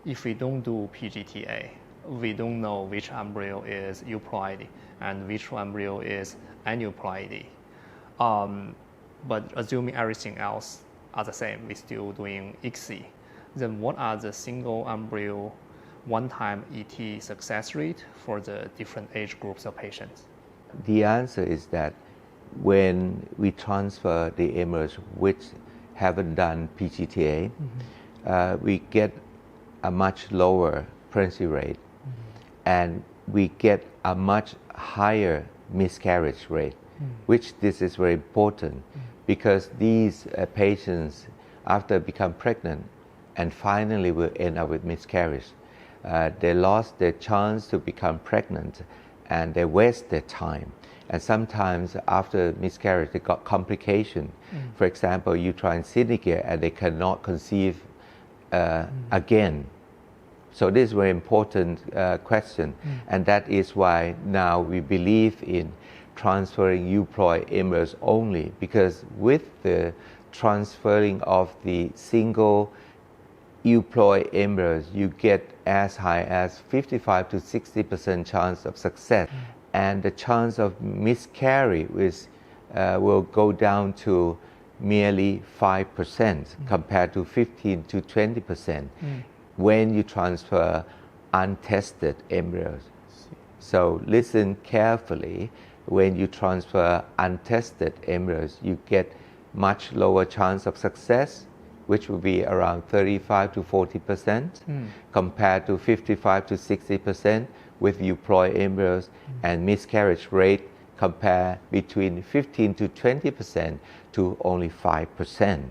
if we don't do PGTA, we don't know which embryo is euploidy and which embryo is aneuploidy. But assuming everything else are the same, we're still doing ICSI, then what are the single embryo one-time ET success rate for the different age groups of patients? The answer is that when we transfer the embryos which haven't done PGTA, we get a much lower pregnancy rate, and we get a much higher miscarriage rate, which this is very important because these patients, after become pregnant and finally will end up with miscarriage, they lost their chance to become pregnant and they waste their time. And sometimes after miscarriage, they got complication. For example, you try and syndicate and they cannot conceive again. So this is a very important question, and that is why now we believe in transferring euploid embryos only, because with the transferring of the single euploid embryos, you get as high as 55 to 60% chance of success, and the chance of miscarry will go down to merely 5% compared to 15 to 20% when you transfer untested embryos. So listen carefully. When you transfer untested embryos, you get much lower chance of success, which will be around 35 to 40% compared to 55 to 60% with euploid embryos, and miscarriage rate compare between 15 to 20% to only 5%.